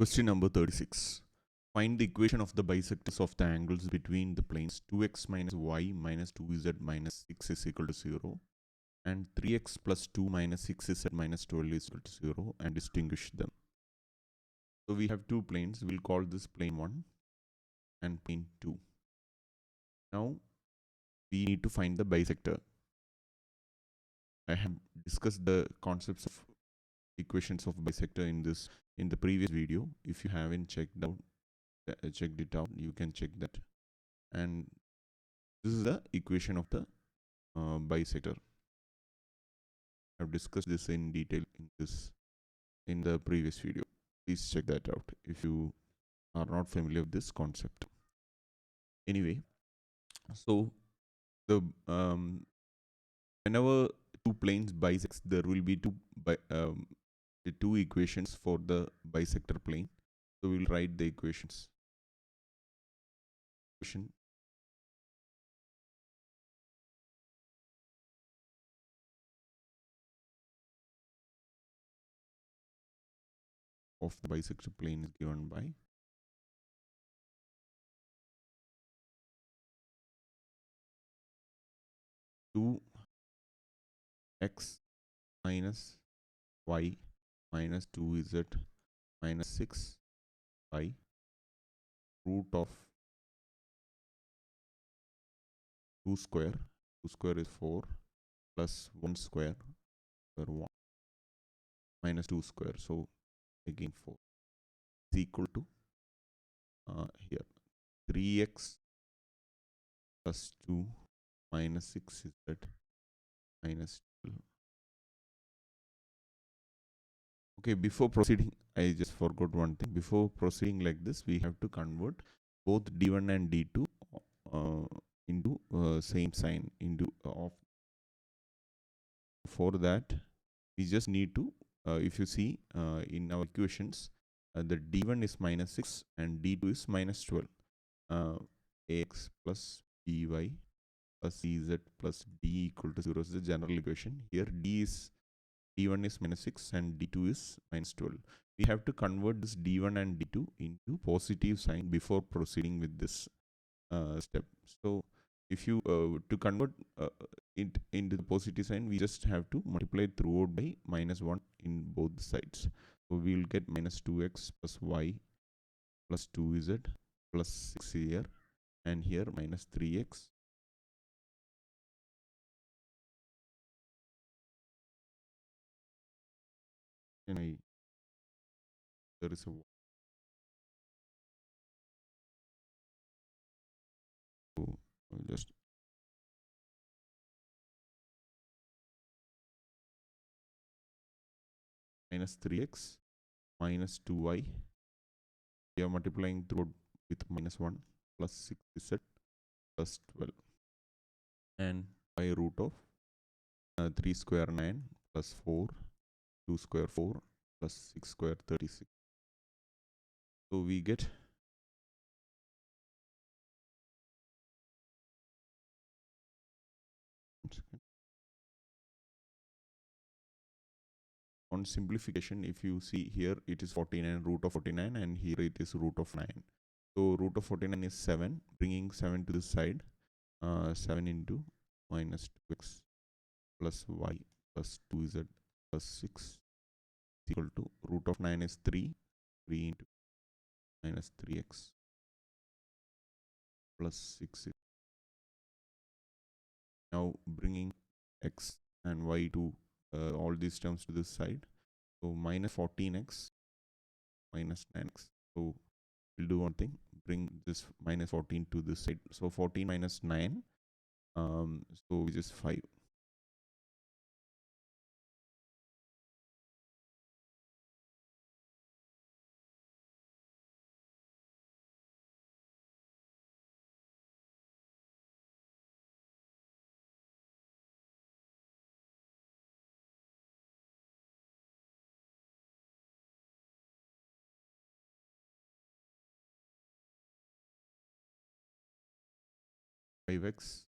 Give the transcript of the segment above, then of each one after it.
Question number 36. Find the equation of the bisectors of the angles between the planes 2x minus y minus 2z minus 6 is equal to 0 and 3x plus 2 minus 6z minus 12 is equal to 0 and distinguish them. So we have two planes. We'll call this plane 1 and plane 2. Now we need to find the bisector. I have discussed the concepts of equations of bisector in the previous video. If you haven't checked it out, you can check that. And this is the equation of the bisector. I've discussed this in detail in the previous video. Please check that out if you are not familiar with this concept. Anyway, so the whenever two planes bisect, there will be two equations for the bisector plane. So we'll write the equations. Of the bisector plane is given by two x minus y minus 2z minus 6 by root of 2 square. 2 square is 4 plus 1 square 1 minus 2 square. So again 4 is equal to here 3x plus 2 minus 6z minus 12. Okay, before proceeding, I just forgot one thing. Before proceeding like this, we have to convert both d1 and d2 into same sign into of. For that, we just need to, if you see in our equations, the d1 is minus 6 and d2 is minus 12. Ax plus by plus cz plus d equal to 0 is the general equation. Here d1 is minus 6 and d2 is minus 12. We have to convert this d1 and d2 into positive sign before proceeding with this step. So if you to convert it into the positive sign, we just have to multiply throughout by minus 1 in both sides. So we will get minus 2x plus y plus 2z plus 6 here, and here minus 3x and there is a so just minus 3x minus 2y. We are multiplying through with minus 1 plus 6z plus 12 and by root of 3 square 9 plus 4 2 square 4 plus 6 square 36. So we get on simplification, if you see here, it is 49 root of 49 and here it is root of 9. So root of 49 is 7, bringing 7 to this side, 7 into minus 2x plus y plus 2z plus 6 is equal to root of 9 is 3 into minus 3x plus 6. Now bringing x and y to all these terms to this side. So minus 14x minus 9x. So we'll do one thing, bring this minus 14 to this side. So 14 minus 9, so which is 5. X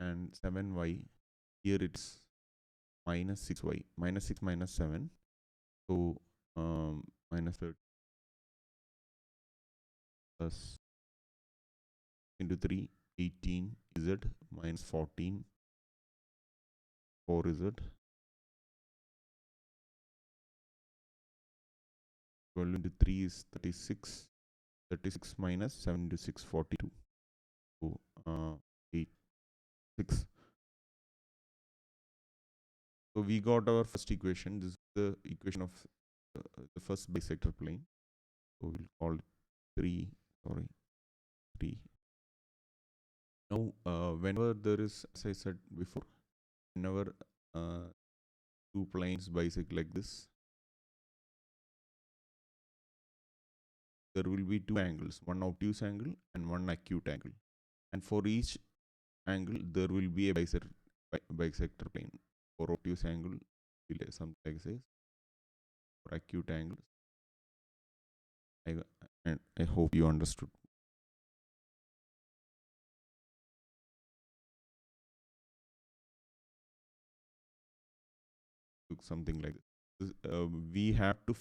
and 7y. Here it's minus 6y. Minus 6 minus 7. So minus 30 plus into 3, 18 z minus 14, 4z, 12 into 3 is 36, 36 minus 7 into 6, 42. So 8, 6. So we got our first equation. This is the equation of the first bisector plane. So we'll call it 3, 3. Now, whenever there is, as I said before, whenever two planes bisect like this, there will be two angles, one obtuse angle and one acute angle. And for each angle, there will be a bisector plane. For obtuse angle, something like this. For acute angles, I hope you understood. Something like this. We have to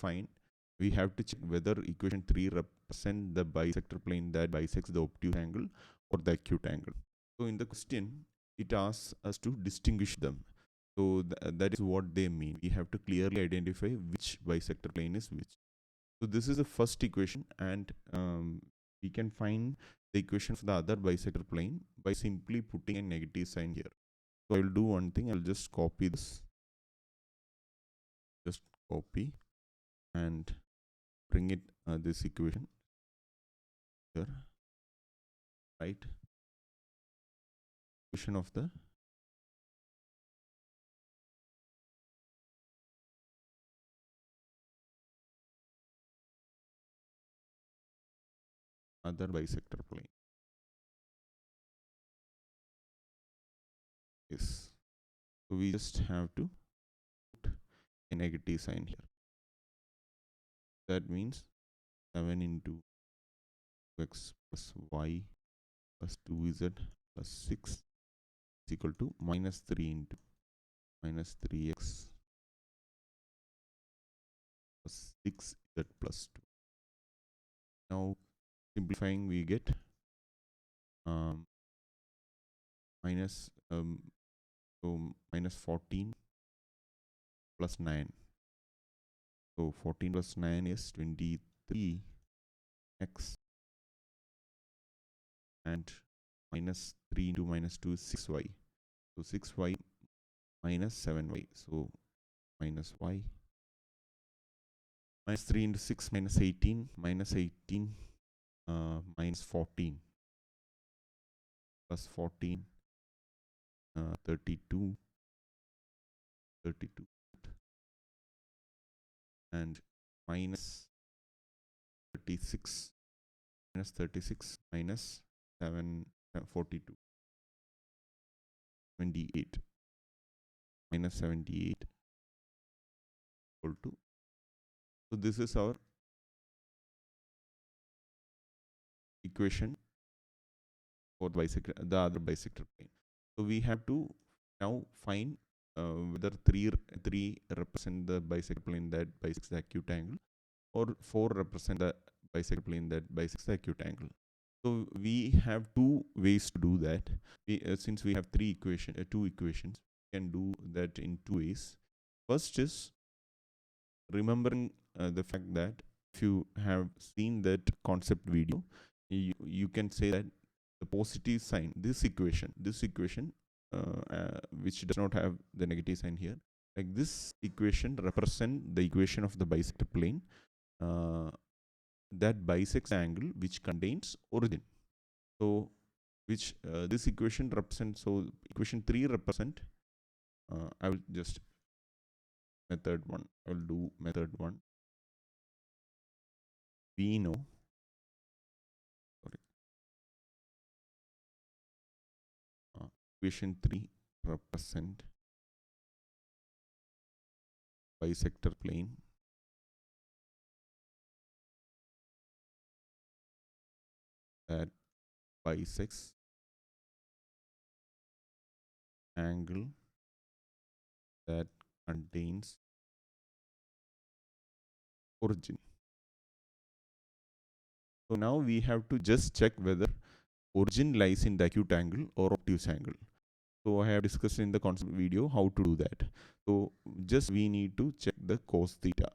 check whether equation 3 represent the bisector plane that bisects the obtuse angle or the acute angle. So in the question, it asks us to distinguish them. So that is what they mean. We have to clearly identify which bisector plane is which. So this is the first equation, and we can find the equation for the other bisector plane by simply putting a negative sign here. So I will do one thing. I'll just copy this. Just copy and bring it this equation here, right? Equation of the other bisector plane is. So we just have to put a negative sign here. That means 7 into x plus y plus 2z plus 6 is equal to minus 3 into minus 3x plus 6z plus 2. Now simplifying, we get minus so minus 14 plus 9. So 14 plus 9 is 23x and minus 3 into minus 2 is 6y. So 6y minus 7y. So minus y. Minus 3 into 6 minus 18. Minus 18 minus 14. Plus 14 32. 32. And minus 36. Minus 36 minus 7 42. 28. Minus 78 equal to. So this is our equation for the other bisector plane. So we have to now find whether 3 represent the bisector plane that bisects the acute angle, or 4 represent the bisector plane that bisects the acute angle. So we have two ways to do that. Since we have two equations, we can do that in two ways. First is remembering the fact that if you have seen that concept video, you can say that the positive sign, this equation which does not have the negative sign here, like this equation represent the equation of the bisector plane that bisects the angle which contains origin. So which this equation represents. So equation 3 represent, I will just method 1, I will do method 1. We know, equation 3 represent bisector plane that bisects angle that contains origin. So now we have to just check whether origin lies in the acute angle or obtuse angle. So I have discussed in the concept video how to do that. So just we need to check the cos theta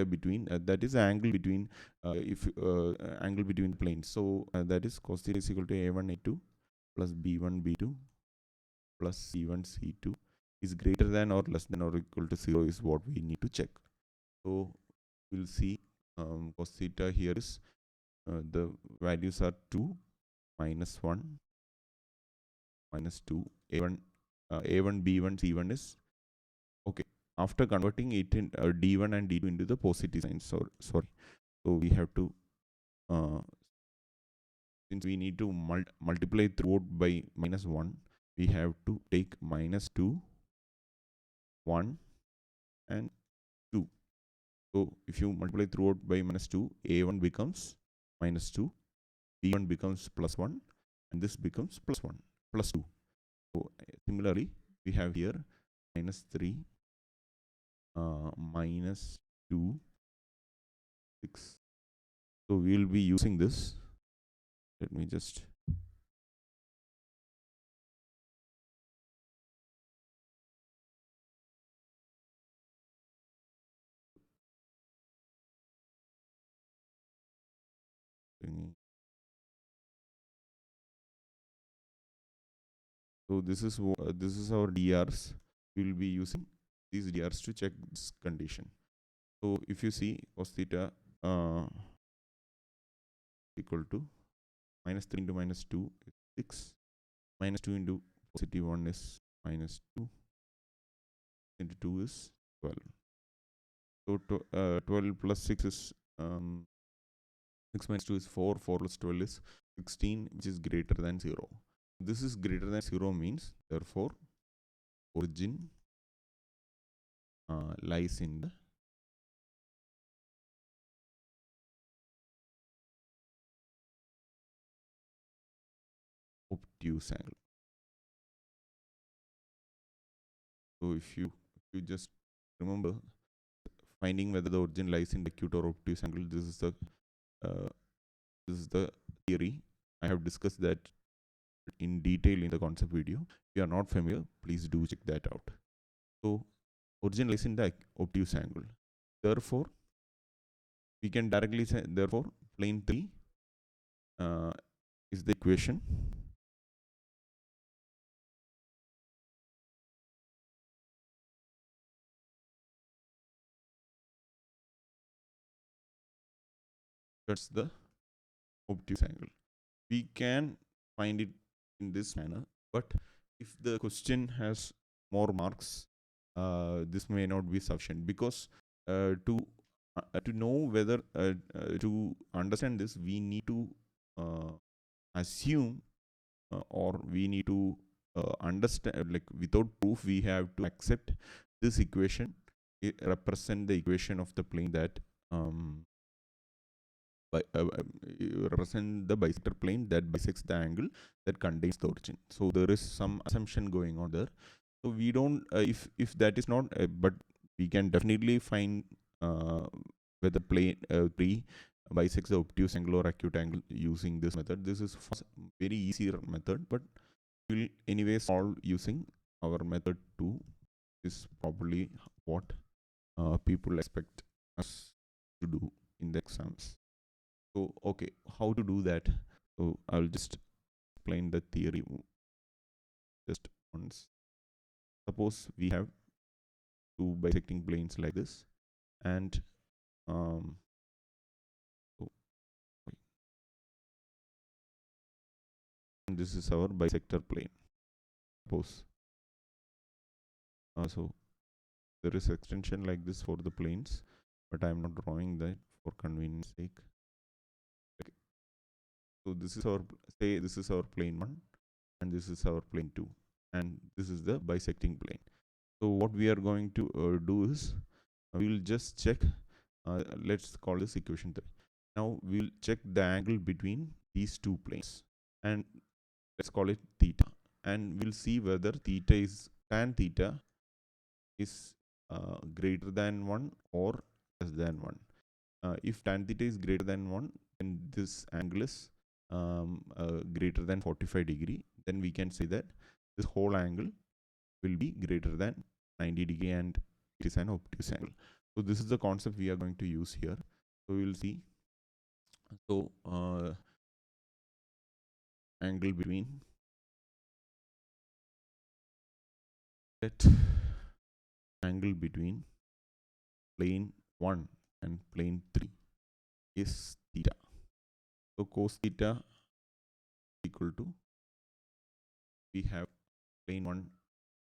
between that is angle between if angle between the planes. So that is cos theta is equal to a1 a2 plus b1 b2 plus c1 c2 is greater than or less than or equal to 0 is what we need to check. So we'll see cos theta here is the values are 2 minus 1 minus 2 a1 a1 b1 c1 is okay. After converting it in d1 and d2 into the positive signs, so we have to since we need to multiply throughout by minus 1, we have to take minus 2, 1 and 2. So if you multiply throughout by minus 2, a1 becomes minus 2, b1 becomes plus 1 and this becomes plus 1 plus 2. So similarly we have here minus 3 minus 2 6. So we will be using this. Let me just so this is our DRs. We will be using these DRs to check this condition. So if you see cos theta equal to minus 3 into minus 2 is 6, minus 2 into positive 1 is minus 2, into 2 is 12. So 12 plus 6 is 6 minus 2 is 4, 4 plus 12 is 16, which is greater than 0. This is greater than 0 means therefore origin lies in the obtuse angle. So if you just remember finding whether the origin lies in the acute or obtuse angle, this is the theory. I have discussed that in detail in the concept video. If you are not familiar, please do check that out. So origin lies in the obtuse angle. Therefore, we can directly say therefore plane 3 is the equation. That's the obtuse angle. We can find it in this manner, but if the question has more marks, this may not be sufficient, because to know whether to understand this, we need to assume or we need to understand, like without proof we have to accept this equation. It represent the equation of the plane that represent the bisector plane that bisects the angle that contains the origin. So there is some assumption going on there. So we don't if that is not but we can definitely find whether plane 3 bisects the obtuse angle or acute angle using this method. This is very easier method, but we'll anyway solve using our method 2. Is probably what people expect us to do in the exams. So okay, how to do that? So I'll just explain the theory just once. Suppose we have two bisecting planes like this, and this is our bisector plane. Suppose so there is extension like this for the planes, but I am not drawing that for convenience sake. Okay. So this is our, say this is our plane 1 and this is our plane 2, and this is the bisecting plane. So what we are going to do is we will just check, let's call this equation 3. Now we will check the angle between these two planes, and let's call it theta, and we'll see whether theta is tan theta is greater than 1 or less than 1. If tan theta is greater than 1, then when this angle is greater than 45 degree, then we can say that this whole angle will be greater than 90 degree and it is an obtuse angle. So this is the concept we are going to use here. So we will see. So angle between angle between plane 1 and plane 3 is theta. So cos theta equal to, we have plane 1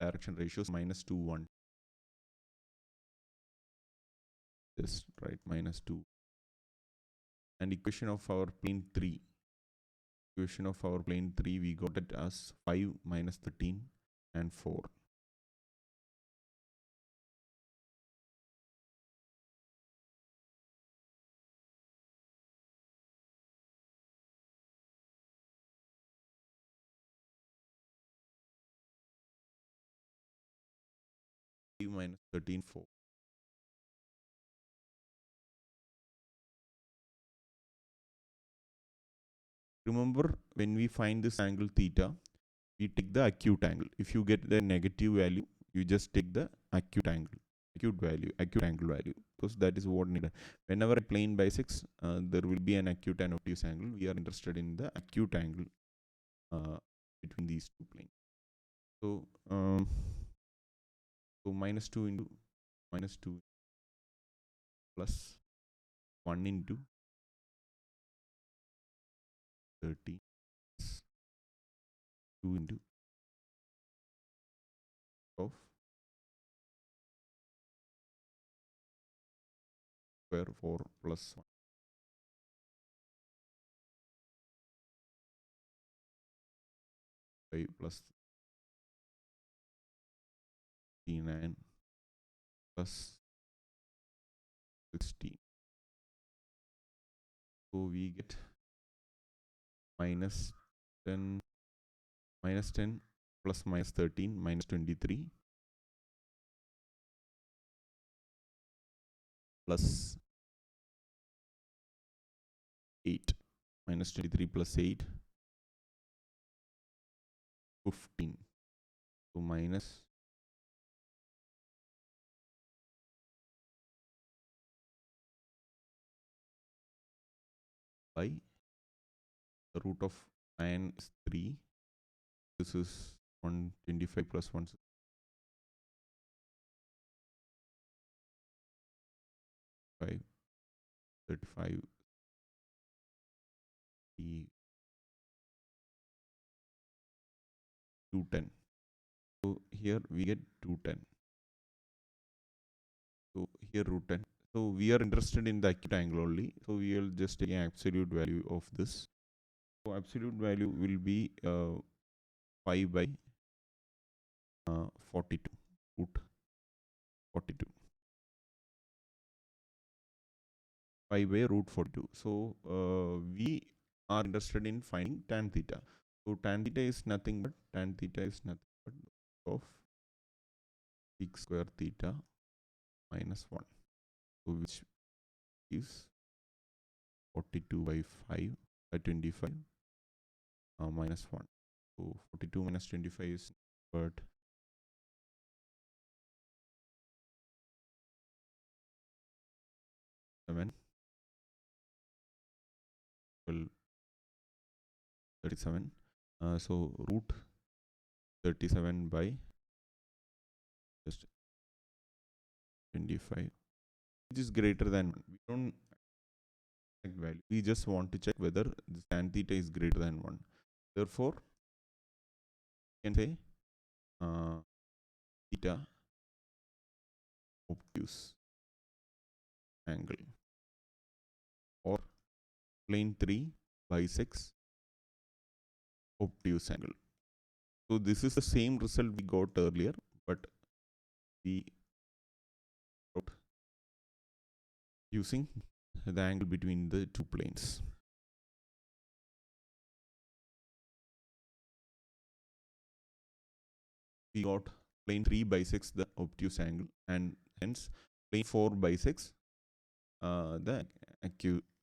direction ratios -2 1, this right, -2, and equation of our plane 3, we got it as 5 minus 13 and 4. Minus 13 4. Remember, when we find this angle theta, we take the acute angle. If you get the negative value, you just take the acute angle value, because that is what needed. Whenever a plane bisects, there will be an acute and obtuse angle. We are interested in the acute angle between these two planes. So -2 into -2 plus 1 into 30 plus 2 into of square 4 plus 1. 5 plus 39 plus 16. So we get minus 10 plus minus 13 minus 23 plus 8 minus 23 plus 8 15. So minus by the root of 9 is 3. This is 125 plus 1. 5 35 210. So here we get 210. So here root 10. So we are interested in the acute angle only. So we will just take an absolute value of this. So absolute value will be 5 by 42, root 42. 5 by root 42. So we are interested in finding tan theta. So tan theta is nothing but of 6 square theta minus 1. So which is 42 by 5 by 25 minus 1. So 42 minus 25 is but 7 37. So root 37 by just 25, which is greater than 1. We don't exact value. We just want to check whether this tan theta is greater than 1. Therefore, we can say theta obtuse angle, or plane 3 bisects obtuse angle. So this is the same result we got earlier, but we got using the angle between the two planes. We got plane 3 bisects the obtuse angle, and hence plane 4 bisects the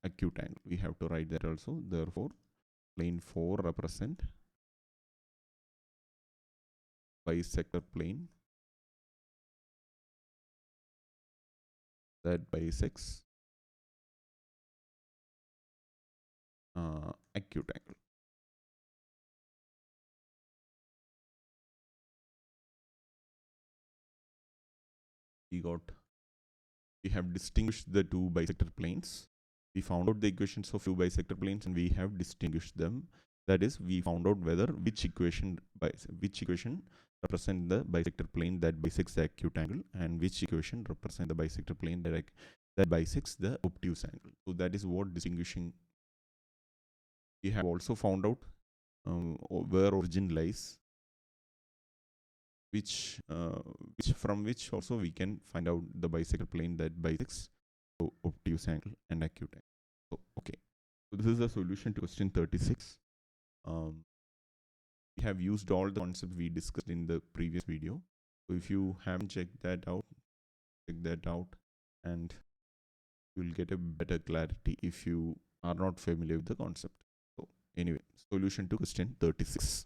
acute angle. We have to write that also. Therefore, plane 4 represent bisector plane that bisects acute angle. We have distinguished the two bisector planes. We found out the equations of two bisector planes and we have distinguished them. That is, we found out whether which equation represent the bisector plane that bisects the acute angle and which equation represent the bisector plane that bisects the obtuse angle. So that is what distinguishing. We have also found out where origin lies, from which also we can find out the bisector plane that bisects the obtuse angle and acute angle. So, okay, so this is the solution to question 36. We have used all the concepts we discussed in the previous video. So if you haven't checked that out, check that out, and you will get a better clarity if you are not familiar with the concept. So anyway, solution to question 36.